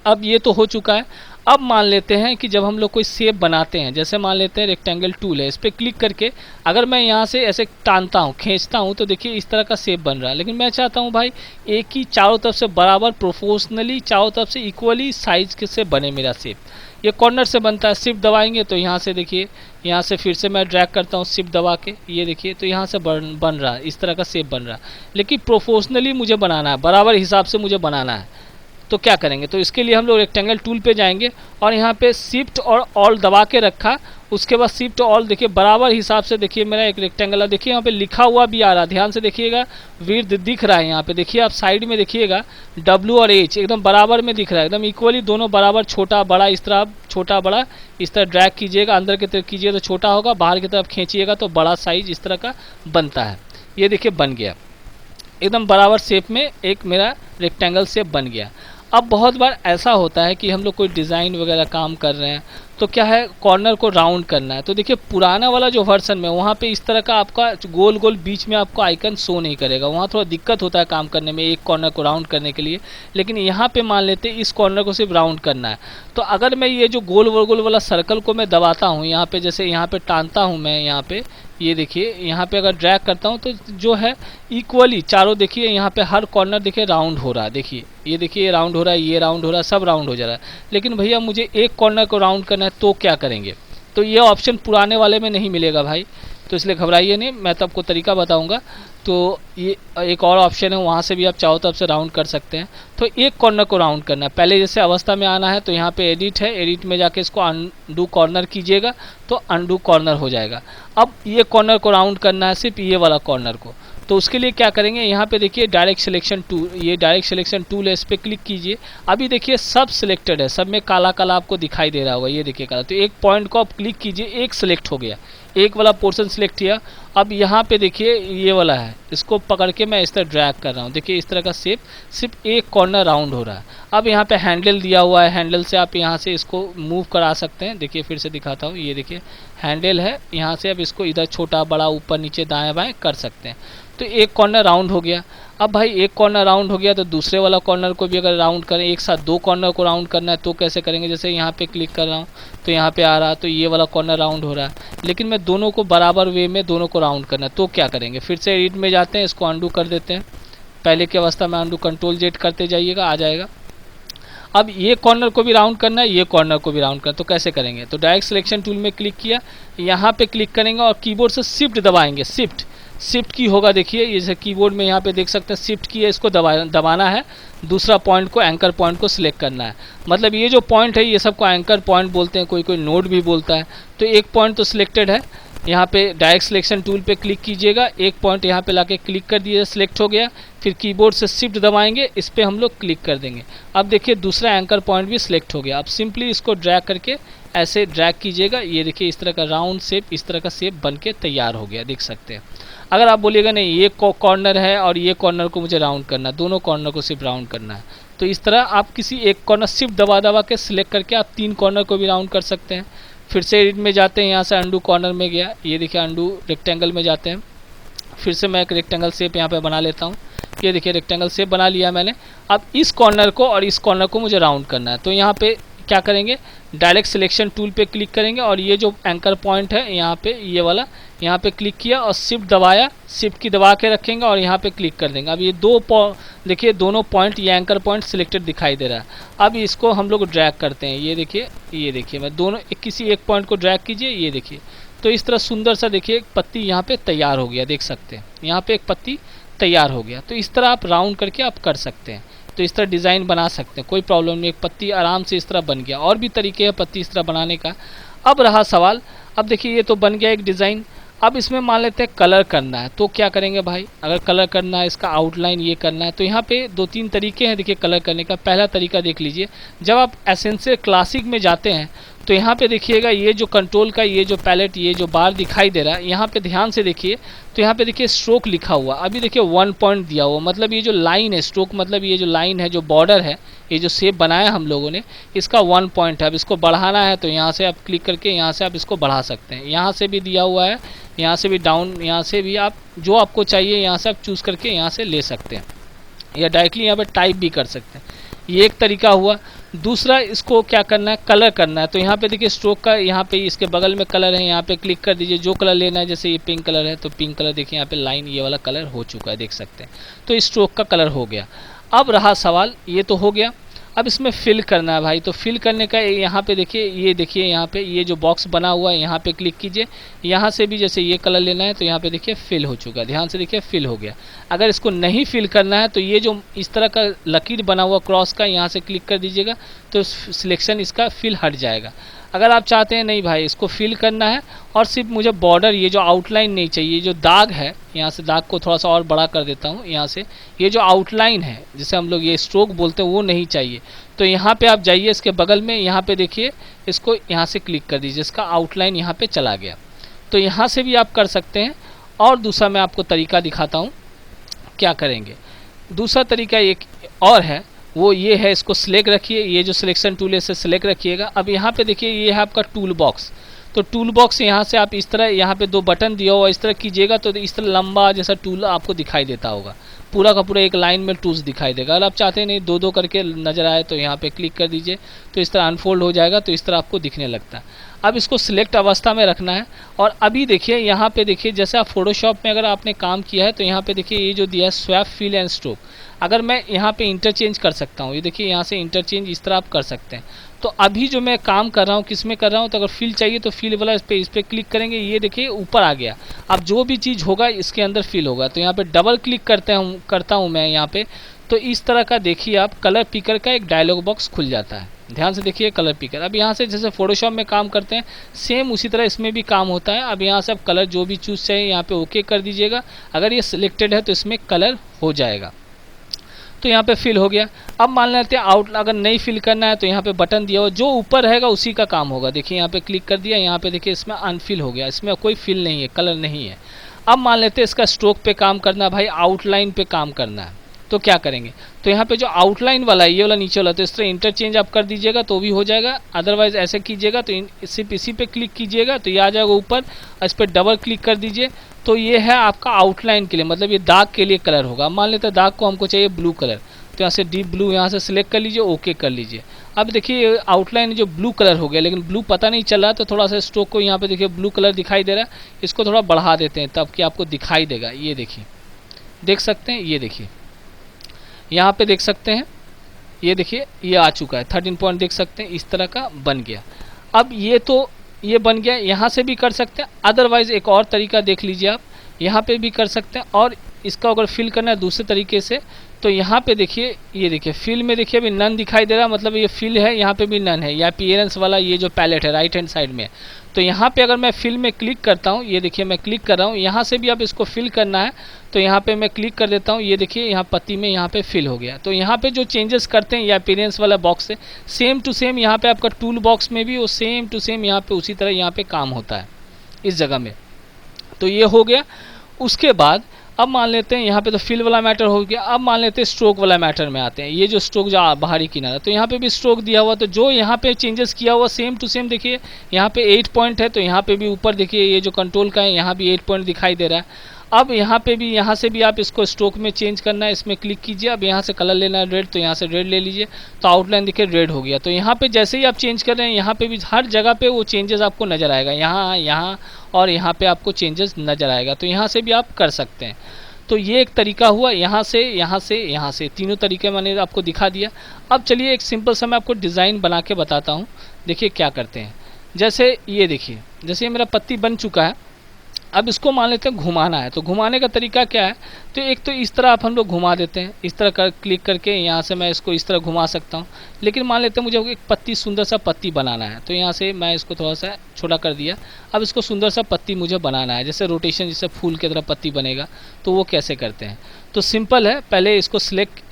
S2: अब ये तो हो चुका है। अब मान लेते हैं कि जब हम लोग कोई शेप बनाते हैं, जैसे मान लेते हैं रेक्टेंगल टूल है, इस पर क्लिक करके अगर मैं यहाँ से ऐसे टानता हूँ, खींचता हूँ, तो देखिए इस तरह का शेप बन रहा है। लेकिन मैं चाहता हूँ भाई एक ही चारों तरफ से बराबर प्रोपोर्शनली चारों तरफ से इक्वली साइज के से बने मेरा शेप। ये कॉर्नर से बनता है, शिफ्ट दबाएंगे तो यहाँ से देखिए, यहाँ से फिर से मैं ड्रैग करता हूँ शिफ्ट दबा के, ये देखिए तो यहाँ से बन रहा है, इस तरह का शेप बन रहा है। लेकिन प्रोपोर्शनली मुझे बनाना है, बराबर हिसाब से मुझे बनाना है। तो क्या करेंगे? तो इसके लिए हम लोग रेक्टेंगल टूल पे जाएंगे और यहाँ पे शिफ्ट और ऑल दबा के रखा, उसके बाद शिफ्ट ऑल देखिए बराबर हिसाब से देखिए मेरा एक रेक्टेंगल, देखिए यहाँ पे लिखा हुआ भी आ रहा है, ध्यान से देखिएगा, विड्थ दिख रहा है यहाँ पे। देखिए आप साइड में देखिएगा W और H एकदम बराबर में दिख रहा है, एकदम इक्वली दोनों बराबर, छोटा बड़ा इस तरह, छोटा बड़ा इस तरह ड्रैग कीजिएगा, अंदर की तरफ कीजिए तो छोटा होगा, बाहर की तरफ खींचिएगा तो बड़ा साइज इस तरह का बनता है। ये देखिए बन गया, एकदम बराबर शेप में एक मेरा रेक्टेंगल शेप बन गया। अब बहुत बार ऐसा होता है कि हम लोग कोई डिज़ाइन वगैरह काम कर रहे हैं तो क्या है, कॉर्नर को राउंड करना है। तो देखिए पुराना वाला जो वर्जन में वहाँ पे इस तरह का आपका गोल गोल बीच में आपको आइकन शो नहीं करेगा, वहाँ थोड़ा दिक्कत होता है काम करने में एक कॉर्नर को राउंड करने के लिए। लेकिन यहाँ पे मान लेते हैं इस कॉर्नर को सिर्फ राउंड करना है। तो अगर मैं ये जो गोल गोल वाला सर्कल को मैं दबाता हूँ यहाँ पे, जैसे यहाँ पे टानता हूँ मैं यहाँ पे, ये देखिए यहाँ पे अगर ड्रैग करता हूँ तो जो है इक्वली चारों देखिए यहाँ पे हर कॉर्नर देखिए राउंड हो रहा है। देखिए ये देखिए राउंड हो रहा है, ये राउंड हो रहा है, सब राउंड हो जा रहा है। लेकिन भैया मुझे एक कॉर्नर को राउंड करना है तो क्या करेंगे? तो ये ऑप्शन पुराने वाले में नहीं मिलेगा भाई, तो इसलिए घबराइए नहीं, मैं तो आपको तरीका बताऊंगा। तो ये एक और ऑप्शन है, वहाँ से भी आप चाहो तो आपसे राउंड कर सकते हैं। तो एक कॉर्नर को राउंड करना है, पहले जैसे अवस्था में आना है तो यहाँ पे एडिट है, एडिट में जाके इसको अनडू कॉर्नर कीजिएगा तो अनडू कॉर्नर हो जाएगा। अब ये कॉर्नर को राउंड करना है, सिर्फ ये वाला कॉर्नर को। तो उसके लिए क्या करेंगे, यहाँ पे देखिए डायरेक्ट सिलेक्शन टूल, ये डायरेक्ट सिलेक्शन टूल है, इस पर क्लिक कीजिए। अभी देखिए सब सिलेक्टेड है, सब में काला काला आपको दिखाई दे रहा होगा, ये देखिए काला। तो एक पॉइंट को आप क्लिक कीजिए, एक सिलेक्ट हो गया, एक वाला पोर्शन सिलेक्ट किया। अब यहाँ पे देखिए ये वाला है, इसको पकड़ के मैं इस तरह ड्रैग कर रहा हूँ, देखिए इस तरह का शेप, सिर्फ एक कॉर्नर राउंड हो रहा है। अब यहाँ पे हैंडल दिया हुआ है, हैंडल से आप यहाँ से इसको मूव करा सकते हैं। देखिए फिर से दिखाता हूँ, ये देखिए हैंडल है, यहाँ से अब इसको इधर छोटा बड़ा ऊपर नीचे दाएं बाएं कर सकते हैं। तो एक कॉर्नर राउंड हो गया। अब भाई एक कॉर्नर राउंड हो गया तो दूसरे वाला कॉर्नर को भी अगर राउंड करें, एक साथ दो कॉर्नर को राउंड करना है तो कैसे करेंगे? जैसे यहाँ पे क्लिक कर रहा हूँ तो यहाँ पे आ रहा, तो ये वाला कॉर्नर राउंड हो रहा है, लेकिन मैं दोनों को बराबर वे में दोनों को राउंड करना है तो क्या करेंगे? फिर से एडिट में जाते हैं, इसको अंडू कर देते हैं, पहले की अवस्था में अंडू कंट्रोल जेड करते जाइएगा, आ जाएगा। अब ये कॉर्नर को भी राउंड करना है, ये कॉर्नर को भी राउंड करना है, तो कैसे करेंगे? तो डायरेक्ट सिलेक्शन टूल में क्लिक किया, यहाँ पे क्लिक करेंगे और कीबोर्ड से शिफ्ट दबाएंगे। शिफ्ट की होगा, देखिए जैसे कीबोर्ड में यहाँ पे देख सकते हैं शिफ्ट की है, इसको दबाना है, दूसरा पॉइंट को एंकर पॉइंट को सिलेक्ट करना है। मतलब ये जो पॉइंट है ये सबको एंकर पॉइंट बोलते हैं, कोई कोई नोड भी बोलता है। तो एक पॉइंट तो सिलेक्टेड है, यहाँ पे डायरेक्ट सिलेक्शन टूल पे क्लिक कीजिएगा, एक पॉइंट यहाँ पे लाके क्लिक कर दीजिए, सिलेक्ट हो गया। फिर कीबोर्ड से शिफ्ट दबाएंगे, इस पर हम लोग क्लिक कर देंगे। अब देखिए दूसरा एंकर पॉइंट भी सिलेक्ट हो गया। अब सिंपली इसको ड्रैग करके ऐसे ड्रैग कीजिएगा, ये देखिए इस तरह का राउंड शेप, इस तरह का शेप बन के तैयार हो गया, देख सकते हैं। अगर आप बोलिएगा नहीं ये कॉर्नर है और ये कॉर्नर को मुझे राउंड करना है, दोनों कॉर्नर को सिर्फ राउंड करना है, तो इस तरह आप किसी एक कॉर्नर शिफ्ट दबा के सिलेक्ट करके आप तीन कॉर्नर को भी राउंड कर सकते हैं। फिर से एडिट में जाते हैं, यहाँ से अंडू कॉर्नर में गया, ये देखिए अंडू रेक्टेंगल में जाते हैं, फिर से मैं एक रेक्टेंगल शेप यहाँ पे बना लेता हूँ, ये देखिए रेक्टेंगल शेप बना लिया मैंने। अब इस कॉर्नर को और इस कॉर्नर को मुझे राउंड करना है, तो यहाँ पे क्या करेंगे, डायरेक्ट सिलेक्शन टूल पे क्लिक करेंगे और ये जो एंकर पॉइंट है यहाँ पे ये वाला, यहाँ पे क्लिक किया और शिफ्ट दबाया, शिफ्ट की दबा के रखेंगे और यहाँ पे क्लिक कर देंगे। अब ये देखिए दोनों पॉइंट, ये एंकर पॉइंट सिलेक्टेड दिखाई दे रहा है। अब इसको हम लोग ड्रैग करते हैं, ये देखिए मैं दोनों किसी एक पॉइंट को ड्रैग कीजिए, ये देखिए तो इस तरह सुंदर सा देखिए एक पत्ती यहाँ पे तैयार हो गया, देख सकते हैं यहाँ पे एक पत्ती तैयार हो गया। तो इस तरह आप राउंड करके आप कर सकते हैं, तो इस तरह डिज़ाइन बना सकते हैं, कोई प्रॉब्लम नहीं, एक पत्ती आराम से इस तरह बन गया। और भी तरीके हैं पत्ती इस तरह बनाने का। अब रहा सवाल, अब देखिए ये तो बन गया एक डिज़ाइन, अब इसमें मान लेते हैं कलर करना है, तो क्या करेंगे भाई? अगर कलर करना है, इसका आउटलाइन ये करना है, तो यहाँ पे दो तीन तरीके हैं देखिए कलर करने का। पहला तरीका देख लीजिए, जब आप एसेंशियल क्लासिक में जाते हैं तो यहाँ पे देखिएगा ये जो कंट्रोल का ये जो पैलेट, ये जो बार दिखाई दे रहा है, यहाँ पे ध्यान से देखिए, तो यहाँ पे देखिए स्ट्रोक लिखा हुआ, अभी देखिए 1 पॉइंट दिया हुआ, मतलब ये जो लाइन है, स्ट्रोक मतलब ये जो लाइन है, जो बॉर्डर है, ये जो शेप बनाया हम लोगों ने, इसका 1 पॉइंट है। अब इसको बढ़ाना है तो यहाँ से आप क्लिक करके यहाँ से आप इसको बढ़ा सकते हैं, यहाँ से भी दिया हुआ है, यहाँ से भी डाउन, यहाँ से भी आप जो आपको चाहिए यहाँ से आप चूज़ करके यहाँ से ले सकते हैं, या डायरेक्टली यहाँ पर टाइप भी कर सकते हैं। ये एक तरीका हुआ। दूसरा, इसको क्या करना है, कलर करना है, तो यहाँ पे देखिए स्ट्रोक का यहाँ पे इसके बगल में कलर है, यहाँ पे क्लिक कर दीजिए, जो कलर लेना है, जैसे ये पिंक कलर है तो पिंक कलर, देखिए यहाँ पे लाइन ये वाला कलर हो चुका है, देख सकते हैं। तो इस स्ट्रोक का कलर हो गया। अब रहा सवाल, ये तो हो गया, अब इसमें फिल करना है भाई। तो फिल करने का यहाँ पे देखिए, ये देखिए यहाँ पे ये जो बॉक्स बना हुआ है, यहाँ पे क्लिक कीजिए, यहाँ से भी जैसे ये कलर लेना है तो यहाँ पे देखिए फिल हो चुका है, ध्यान से देखिए फिल हो गया। अगर इसको नहीं फिल करना है तो ये जो इस तरह का लकीर बना हुआ क्रॉस का, यहाँ से क्लिक कर दीजिएगा तो सिलेक्शन इसका फिल हट जाएगा। अगर आप चाहते हैं नहीं भाई इसको फिल करना है और सिर्फ मुझे बॉर्डर, ये जो आउटलाइन नहीं चाहिए, जो दाग है, यहाँ से दाग को थोड़ा सा और बड़ा कर देता हूँ, यहाँ से ये जो आउटलाइन है जिसे हम लोग ये स्ट्रोक बोलते हैं वो नहीं चाहिए, तो यहाँ पे आप जाइए, इसके बगल में यहाँ पे देखिए, इसको यहाँ से क्लिक कर दीजिए, इसका आउटलाइन यहाँ पे चला गया। तो यहाँ से भी आप कर सकते हैं। और दूसरा मैं आपको तरीका दिखाता हूँ क्या करेंगे। दूसरा तरीका एक और है, वो ये है, इसको सिलेक्ट रखिए, ये जो सिलेक्शन टूल है इसे सिलेक्ट रखिएगा। अब यहाँ पे देखिए ये है आपका टूल बॉक्स, तो टूल बॉक्स यहाँ से आप इस तरह, यहाँ पे 2 बटन दिया हुआ, इस तरह कीजिएगा तो इस तरह लंबा जैसा टूल आपको दिखाई देता होगा, पूरा का पूरा एक लाइन में टूल्स दिखाई देगा। अगर आप चाहते हैं नहीं 2-2 करके नज़र आए तो यहाँ पे क्लिक कर दीजिए, तो इस तरह अनफोल्ड हो जाएगा, तो इस तरह आपको दिखने लगता है। अब इसको सिलेक्ट अवस्था में रखना है। और अभी देखिए यहाँ पे देखिए, जैसे आप फोटोशॉप में अगर आपने काम किया है तो यहाँ पे देखिए ये जो दिया है स्वैप फिल एंड स्ट्रोक, अगर मैं यहाँ पे इंटरचेंज कर सकता हूँ, ये देखिए यहाँ से इंटरचेंज इस तरह आप कर सकते हैं। तो अभी जो मैं काम कर रहा हूँ किस में कर रहा हूँ, तो अगर फिल चाहिए तो फिल वाला इस पर क्लिक करेंगे, ये देखिए ऊपर आ गया। अब जो भी चीज़ होगा इसके अंदर फिल होगा, तो यहाँ पे डबल क्लिक करता हूँ मैं यहाँ पे, तो इस तरह का देखिए आप कलर पिकर का एक डायलॉग बॉक्स खुल जाता है। ध्यान से देखिए कलर पिकर। अब यहाँ से जैसे फोटोशॉप में काम करते हैं सेम उसी तरह इसमें भी काम होता है। अब यहाँ से आप कलर जो भी चूज़ चाहिए यहाँ पे ओके कर दीजिएगा, अगर ये सिलेक्टेड है तो इसमें कलर हो जाएगा। तो यहाँ पे फिल हो गया। अब मान लेते हैं आउट, अगर नहीं फिल करना है तो यहाँ पे बटन दिया हुआ, जो ऊपर रहेगा उसी का काम होगा। देखिए यहाँ पे क्लिक कर दिया, यहाँ पे देखिए इसमें अनफिल हो गया, इसमें कोई फिल नहीं है, कलर नहीं है। अब मान लेते हैं इसका स्ट्रोक पे काम करना है भाई, आउटलाइन पे काम करना है, तो क्या करेंगे, तो यहाँ पे जो आउटलाइन वाला है ये वाला नीचे वाला, तो इस तरह इंटरचेंज आप कर दीजिएगा तो भी हो जाएगा। अदरवाइज ऐसे कीजिएगा तो सिर्फ इसी पे क्लिक कीजिएगा तो ये आ जाएगा ऊपर, इस पर डबल क्लिक कर दीजिए तो ये है आपका आउटलाइन के लिए, मतलब ये दाग के लिए कलर होगा। मान लेते हैं दाग को हमको चाहिए ब्लू कलर, तो यहाँ से डीप ब्लू यहाँ से सिलेक्ट कर लीजिए, ओके कर लीजिए। अब देखिए आउटलाइन जो ब्लू कलर हो गया, लेकिन ब्लू पता नहीं चल रहा, तो थोड़ा सा स्ट्रोक को यहाँ पे देखिए ब्लू कलर दिखाई दे रहा है, इसको थोड़ा बढ़ा देते हैं तब कि आपको दिखाई देगा। ये देखिए, देख सकते हैं, ये देखिए यहाँ पे देख सकते हैं, ये देखिए ये आ चुका है 13 पॉइंट, देख सकते हैं इस तरह का बन गया। अब ये तो ये बन गया, यहाँ से भी कर सकते हैं। अदरवाइज एक और तरीका देख लीजिए, आप यहाँ पे भी कर सकते हैं। और इसका अगर फिल करना है दूसरे तरीके से, तो यहाँ पे देखिए, ये देखिए फिल में देखिए अभी नन दिखाई दे रहा, मतलब ये फिल है, यहाँ पे भी नन है, या अपीयरेंस वाला ये जो पैलेट है राइट हैंड साइड में। तो यहाँ पे अगर मैं फिल में क्लिक करता हूँ, ये देखिए मैं क्लिक कर रहा हूँ, यहाँ से भी अब इसको फिल करना है तो यहाँ पे मैं क्लिक कर देता हूँ, ये देखिए यहाँ पत्ती में यहाँ पे फिल हो गया। तो यहाँ पे जो चेंजेस करते हैं ये अपीयरेंस वाला बॉक्स है, सेम टू सेम यहाँ पे आपका टूल बॉक्स में भी वो सेम टू सेम यहाँ पे उसी तरह यहाँ पे काम होता है इस जगह में। तो ये हो गया। उसके बाद अब मान लेते हैं यहाँ पे तो फिल वाला मैटर हो गया। अब मान लेते हैं स्ट्रोक वाला मैटर में आते हैं, ये जो स्ट्रोक जो बाहरी किनारा, तो यहाँ पे भी स्ट्रोक दिया हुआ, तो जो यहाँ पे चेंजेस किया हुआ सेम टू सेम देखिए, यहाँ पे 8 पॉइंट है तो यहाँ पे भी ऊपर देखिए ये जो कंट्रोल का है यहाँ भी 8 पॉइंट दिखाई दे रहा है। अब यहाँ पे भी, यहाँ से भी आप इसको स्ट्रोक में चेंज करना है, इसमें क्लिक कीजिए। अब यहाँ से कलर लेना है रेड, तो यहाँ से रेड ले लीजिए, तो आउटलाइन देखिए रेड हो गया। तो यहाँ पे जैसे ही आप चेंज कर रहे हैं यहाँ पे भी हर जगह पे वो चेंजेस आपको नज़र आएगा, यहाँ यहाँ और यहाँ पे आपको चेंजेस नज़र आएगा। तो यहाँ से भी आप कर सकते हैं। तो ये एक तरीका हुआ, यहाँ से यहाँ से यहाँ से, तीनों तरीके मैंने आपको दिखा दिया। अब चलिए एक सिंपल सा मैं आपको डिज़ाइन बना के बताता हूँ। देखिए क्या करते हैं, जैसे ये देखिए, जैसे ये मेरा पत्ती बन चुका है, अब इसको मान लेते हैं घुमाना है। तो घुमाने का तरीका क्या है, तो एक तो इस तरह आप हम लोग घुमा देते हैं, इस तरह कर क्लिक करके यहाँ से मैं इसको इस तरह घुमा सकता हूँ। लेकिन मान लेते हैं मुझे एक पत्ती, सुंदर सा पत्ती बनाना है, तो यहाँ से मैं इसको थोड़ा सा छोटा कर दिया। अब इसको सुंदर सा पत्ती मुझे बनाना है, जैसे रोटेशन, जैसे फूल की तरह पत्ती बनेगा। तो वो कैसे करते हैं, तो सिंपल है, पहले इसको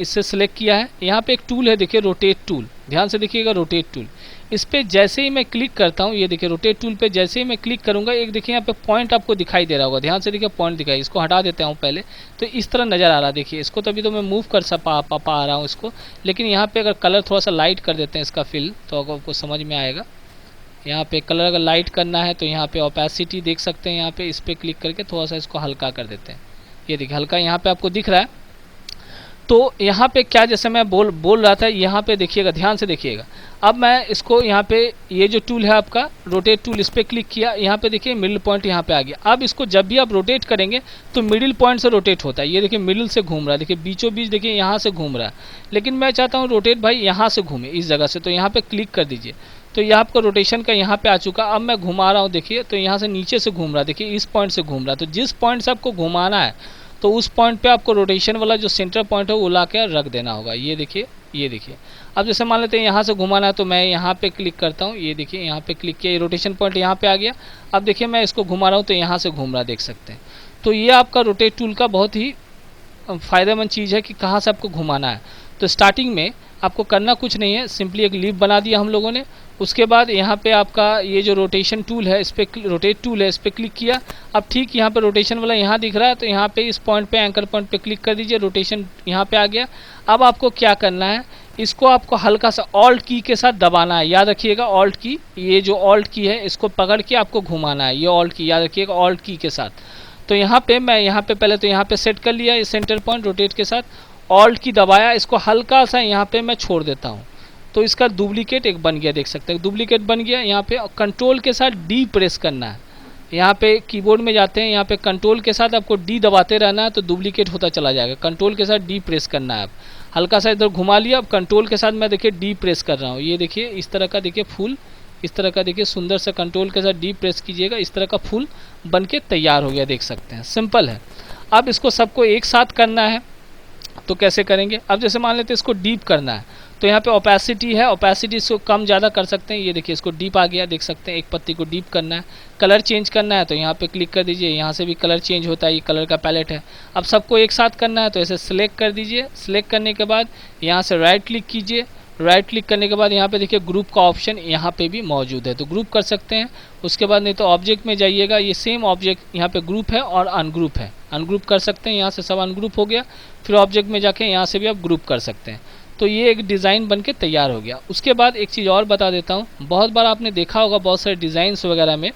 S2: इससे सिलेक्ट किया है। यहाँ पे एक टूल है देखिए, रोटेट टूल, ध्यान से देखिएगा रोटेट टूल। इस पर जैसे ही मैं क्लिक करता हूँ, ये देखिए रोटेट टूल पे जैसे ही मैं क्लिक करूँगा, एक देखिए यहाँ पे पॉइंट आपको दिखाई दे रहा होगा, ध्यान से देखिए पॉइंट दिखाई, इसको हटा देता हूँ पहले, तो इस तरह नज़र आ रहा है। देखिए इसको तभी तो मैं मूव कर पा रहा हूँ इसको, लेकिन यहाँ पे अगर कलर थोड़ा सा लाइट कर देते हैं इसका फिल, तो आपको समझ में आएगा। यहाँ पे कलर अगर लाइट करना है तो यहाँ पे ओपेसिटी देख सकते हैं, यहाँ पे इस पर क्लिक करके थोड़ा सा इसको हल्का कर देते हैं। ये देखिए हल्का यहाँ पे आपको दिख रहा है। तो यहाँ पे क्या, जैसे मैं बोल रहा था, यहाँ पे देखिएगा, ध्यान से देखिएगा। अब मैं इसको यहाँ पे, ये जो टूल है आपका रोटेट टूल, इस पर क्लिक किया, यहाँ पे देखिए मिडिल पॉइंट यहाँ पे आ गया। अब इसको जब भी आप रोटेट करेंगे तो मिडिल पॉइंट से रोटेट होता है। ये देखिए मिडिल से घूम रहा है, देखिए बीचों बीच देखिए यहाँ से घूम रहा है, लेकिन मैं चाहता हूँ रोटेट भाई यहाँ से घूमे, इस जगह से। तो यहाँ पे क्लिक कर दीजिए, तो ये आपका रोटेशन का यहाँ पे आ चुका। अब मैं घुमा रहा हूँ, देखिए तो यहाँ से नीचे से घूम रहा है, देखिए इस पॉइंट से घूम रहा है। तो जिस पॉइंट से आपको घुमाना है तो उस पॉइंट पे आपको रोटेशन वाला जो सेंटर पॉइंट है वो ला के रख देना होगा। ये देखिए, ये देखिए। अब जैसे मान लेते हैं यहाँ से घुमाना है, तो मैं यहाँ पे क्लिक करता हूँ, ये देखिए यहाँ पे क्लिक किया, ये रोटेशन पॉइंट यहाँ पे आ गया। अब देखिए मैं इसको घुमा रहा हूँ तो यहाँ से घूम रहा, देख सकते हैं। तो ये आपका रोटेट टूल का बहुत ही फ़ायदेमंद चीज़ है कि कहाँ से आपको घुमाना है। तो स्टार्टिंग में आपको करना कुछ नहीं है, सिंपली एक लीफ बना दिया हम लोगों ने। उसके बाद यहाँ पे आपका ये जो रोटेशन टूल है, इस पर रोटेट टूल है, इस पर क्लिक किया। अब ठीक यहाँ पे रोटेशन वाला यहाँ दिख रहा है, तो यहाँ पे इस पॉइंट पे, एंकर पॉइंट पे क्लिक कर दीजिए, रोटेशन यहाँ पे आ गया। अब आपको क्या करना है, इसको आपको हल्का सा ऑल्ट की के साथ दबाना है, याद रखिएगा ऑल्ट की, ये जो ऑल्ट की है इसको पकड़ के आपको घुमाना है, ये ऑल्ट की याद रखिएगा ऑल्ट की के साथ। तो यहाँ पे मैं यहाँ पे पहले तो यहाँ पे सेट कर लिया, ये सेंटर पॉइंट रोटेट के साथ ऑल्ट की दबाया, इसको हल्का सा यहाँ पे मैं छोड़ देता हूँ, तो इसका डुप्लीकेट एक बन गया, देख सकते हैं डुप्लीकेट बन गया। यहाँ पे कंट्रोल के साथ डी प्रेस करना है, यहाँ पे कीबोर्ड में जाते हैं, यहाँ पे कंट्रोल के साथ आपको डी दबाते रहना है तो डुप्लीकेट होता चला जाएगा। कंट्रोल के साथ डी प्रेस करना है, आप हल्का सा इधर घुमा लिया, अब कंट्रोल के साथ मैं देखिए डी प्रेस कर रहा हूँ, ये देखिए इस तरह का देखिए फूल, इस तरह का देखिए सुंदर सा कंट्रोल के साथ डी प्रेस कीजिएगा, इस तरह का फूल बन के तैयार हो गया, देख सकते हैं सिंपल है। अब इसको सबको एक साथ करना है तो कैसे करेंगे, अब जैसे मान लेते हैं इसको डीप करना है तो यहाँ पे ओपेसिटी है, ओपेसिटी इसको कम ज़्यादा कर सकते हैं, ये देखिए इसको डीप आ गया, देख सकते हैं एक पत्ती को डीप करना है। कलर चेंज करना है तो यहाँ पे क्लिक कर दीजिए, यहाँ से भी कलर चेंज होता है, ये कलर का पैलेट है। अब सबको एक साथ करना है तो ऐसे सिलेक्ट कर दीजिए, सिलेक्ट करने के बाद यहाँ से राइट क्लिक कीजिए, राइट क्लिक करने के बाद यहाँ पे देखिए ग्रुप का ऑप्शन यहाँ पे भी मौजूद है तो ग्रुप कर सकते हैं। उसके बाद नहीं तो ऑब्जेक्ट में जाइएगा, ये सेम ऑब्जेक्ट यहाँ पे ग्रुप है और अनग्रुप है, अनग्रुप कर सकते हैं, यहाँ से सब अनग्रुप हो गया। फिर ऑब्जेक्ट में जाके यहाँ से भी आप ग्रुप कर सकते हैं, तो ये एक डिज़ाइन बन के तैयार हो गया। उसके बाद एक चीज़ और बता देता हूँ, बहुत बार आपने देखा होगा बहुत सारे डिज़ाइंस वगैरह में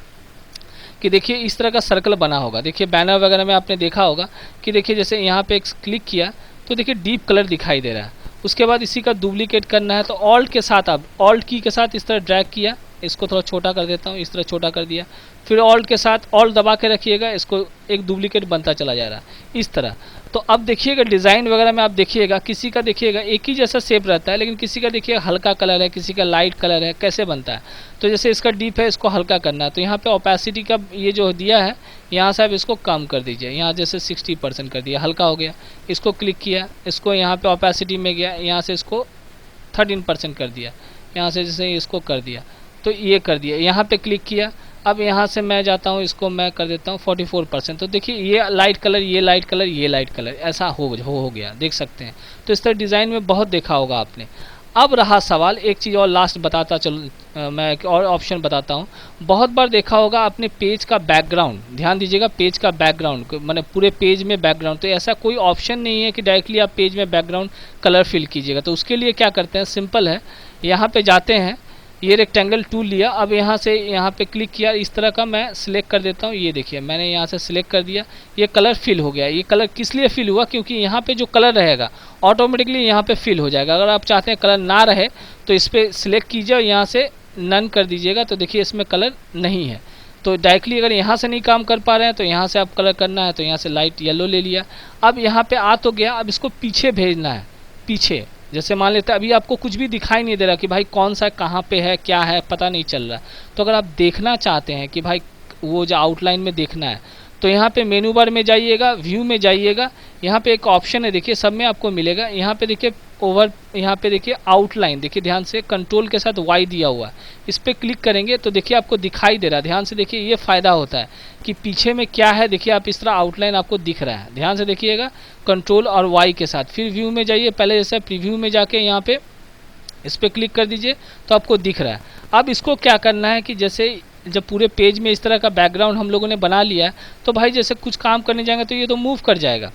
S2: कि देखिए इस तरह का सर्कल बना होगा, देखिए बैनर वगैरह में आपने देखा होगा कि देखिए जैसे यहाँ पे एक क्लिक किया तो देखिए डीप कलर दिखाई दे रहा है। उसके बाद इसी का डुप्लीकेट करना है तो ऑल्ट के साथ, आप ऑल्ट की के साथ इस तरह ड्रैग किया, इसको थोड़ा छोटा कर देता हूँ, इस तरह छोटा कर दिया, फिर ऑल्ट के साथ ऑल्ट दबा के रखिएगा, इसको एक डुप्लीकेट बनता चला जा रहा है इस तरह। तो अब देखिएगा डिज़ाइन वगैरह में आप देखिएगा किसी का देखिएगा एक ही जैसा शेप रहता है, लेकिन किसी का देखिए हल्का कलर है, किसी का लाइट कलर है, कैसे बनता है। तो जैसे इसका डीप है, इसको हल्का करना है तो यहाँ पे ओपेसिटी का ये जो दिया है यहाँ से आप इसको कम कर दीजिए, यहाँ जैसे 60% कर दिया, हल्का हो गया। इसको क्लिक किया, इसको यहाँ पे ओपेसिटी में गया, यहाँ से इसको 13% कर दिया, यहाँ से जैसे इसको कर दिया तो ये कर दिया, यहाँ पे क्लिक किया। अब यहाँ से मैं जाता हूँ, इसको मैं कर देता हूँ 44%, तो देखिए ये लाइट कलर, ये लाइट कलर, ये लाइट कलर ऐसा हो गया, देख सकते हैं। तो इस तरह डिज़ाइन में बहुत देखा होगा आपने। अब रहा सवाल, एक चीज़ और लास्ट बताता चलो, मैं एक और ऑप्शन बताता हूँ। बहुत बार देखा होगा अपने पेज का बैकग्राउंड, ध्यान दीजिएगा पेज का बैकग्राउंड, मैंने पूरे पेज में बैकग्राउंड, तो ऐसा कोई ऑप्शन नहीं है कि डायरेक्टली आप पेज में बैकग्राउंड कलर फिल कीजिएगा। तो उसके लिए क्या करते हैं, सिंपल है, यहाँ पे जाते हैं, ये रेक्टेंगल टूल लिया, अब यहाँ से यहाँ पे क्लिक किया, इस तरह का मैं सिलेक्ट कर देता हूँ, ये देखिए मैंने यहाँ से सिलेक्ट कर दिया, ये कलर फिल हो गया। ये कलर किस लिए फिल हुआ, क्योंकि यहाँ पे जो कलर रहेगा ऑटोमेटिकली यहाँ पे फिल हो जाएगा। अगर आप चाहते हैं कलर ना रहे तो इस पर सिलेक्ट कीजिए और यहाँ से नन कर दीजिएगा, तो देखिए इसमें कलर नहीं है। तो डायरेक्टली अगर यहाँ से नहीं काम कर पा रहे हैं तो यहाँ से आप कलर करना है, तो यहाँ से लाइट येलो ले लिया। अब यहाँ पे आ तो गया, अब इसको पीछे भेजना है, पीछे जैसे मान लेते हैं अभी आपको कुछ भी दिखाई नहीं दे रहा कि भाई कौन सा कहाँ पे है, क्या है, पता नहीं चल रहा। तो अगर आप देखना चाहते हैं कि भाई वो जो आउटलाइन में देखना है तो यहाँ पे मेनू बार में जाइएगा, व्यू में जाइएगा, यहाँ पे एक ऑप्शन है देखिए सब में आपको मिलेगा, यहाँ पे देखिए ओवर, यहाँ पे देखिए आउटलाइन, देखिए ध्यान से कंट्रोल के साथ वाई दिया हुआ है, इस पर क्लिक करेंगे तो देखिए आपको दिखाई दे रहा है। ध्यान से देखिए, ये फ़ायदा होता है कि पीछे में क्या है, देखिए आप इस तरह आउटलाइन आपको दिख रहा है। ध्यान से देखिएगा कंट्रोल और वाई के साथ, फिर व्यू में जाइए, पहले जैसे प्रीव्यू में जाके यहाँ पे इस पर क्लिक कर दीजिए तो आपको दिख रहा है। अब इसको क्या करना है कि जैसे जब पूरे पेज में इस तरह का बैकग्राउंड हम लोगों ने बना लिया है तो भाई जैसे कुछ काम करने जाएंगे तो ये तो मूव कर जाएगा,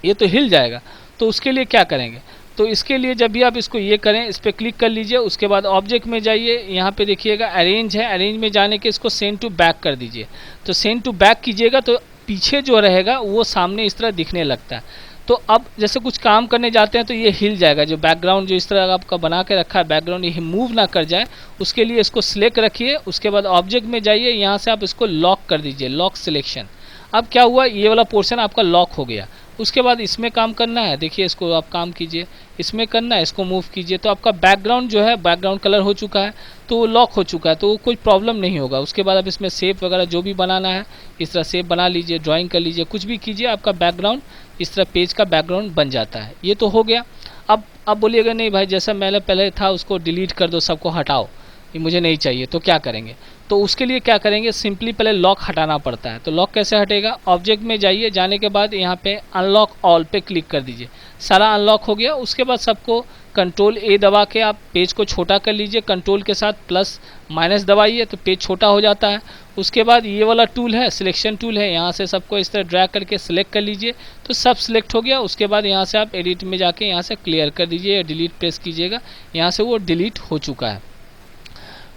S2: ये तो हिल जाएगा। तो उसके लिए क्या करेंगे, तो इसके लिए जब भी आप इसको ये करें, इस पर क्लिक कर लीजिए, उसके बाद ऑब्जेक्ट में जाइए, यहाँ पे देखिएगा अरेंज है, अरेंज में जाने के इसको सेंड टू बैक कर दीजिए। तो सेंड टू बैक कीजिएगा तो पीछे जो रहेगा वो सामने इस तरह दिखने लगता है। तो अब जैसे कुछ काम करने जाते हैं तो ये हिल जाएगा, जो बैकग्राउंड जो इस तरह आपका बना के रखा है बैकग्राउंड, ये मूव ना कर जाए, उसके लिए इसको सिलेक्ट रखिए। उसके बाद ऑब्जेक्ट में जाइए, यहाँ से आप इसको लॉक कर दीजिए, लॉक सिलेक्शन। अब क्या हुआ, ये वाला पोर्शन आपका लॉक हो गया। उसके बाद इसमें काम करना है, देखिए इसको आप काम कीजिए, इसमें करना है, इसको मूव कीजिए, तो आपका बैकग्राउंड जो है बैकग्राउंड कलर हो चुका है, तो वो लॉक हो चुका है, तो कोई प्रॉब्लम नहीं होगा। उसके बाद आप इसमें शेप वगैरह जो भी बनाना है इस तरह शेप बना लीजिए, ड्राइंग कर लीजिए, कुछ भी कीजिए, आपका बैकग्राउंड इस तरह पेज का बैकग्राउंड बन जाता है। ये तो हो गया। अब बोलिएगा नहीं भाई जैसा मैंने पहले था उसको डिलीट कर दो, सबको हटाओ, ये मुझे नहीं चाहिए, तो क्या करेंगे, तो उसके लिए क्या करेंगे, सिंपली पहले लॉक हटाना पड़ता है। तो लॉक कैसे हटेगा, ऑब्जेक्ट में जाइए, जाने के बाद यहाँ पे अनलॉक ऑल पे क्लिक कर दीजिए। सारा अनलॉक हो गया। उसके बाद सबको कंट्रोल ए दबा के आप पेज को छोटा कर लीजिए, कंट्रोल के साथ प्लस माइनस दबाइए तो पेज छोटा हो जाता है। उसके बाद ये वाला टूल है, सिलेक्शन टूल है, यहाँ से सबको इस तरह ड्रैग करके सिलेक्ट कर लीजिए तो सब सिलेक्ट हो गया। उसके बाद यहाँ से आप एडिट में जाके यहाँ से क्लियर कर दीजिए या डिलीट प्रेस कीजिएगा, यहाँ से वो डिलीट हो चुका है।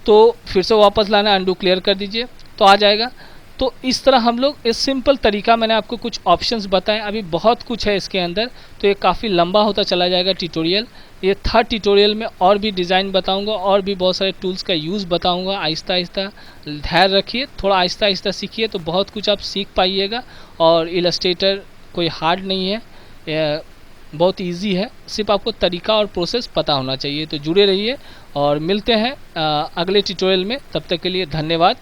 S2: तो फिर से वापस लाना, अंडू क्लियर कर दीजिए तो आ जाएगा। तो इस तरह हम लोग, इस सिंपल तरीका मैंने आपको कुछ ऑप्शंस बताएं, अभी बहुत कुछ है इसके अंदर, तो ये काफ़ी लंबा होता चला जाएगा ट्यूटोरियल। ये थर्ड ट्यूटोरियल में और भी डिज़ाइन बताऊंगा और भी बहुत सारे टूल्स का यूज़ बताऊंगा। आहिस्ता आहिस्ता धैर्य रखिए, थोड़ा आहिस्ता आहिस्ता सीखिए तो बहुत कुछ आप सीख पाइएगा। और इलस्ट्रेटर कोई हार्ड नहीं है, बहुत इजी है, सिर्फ आपको तरीका और प्रोसेस पता होना चाहिए। तो जुड़े रहिए और मिलते हैं अगले ट्यूटोरियल में। तब तक के लिए धन्यवाद।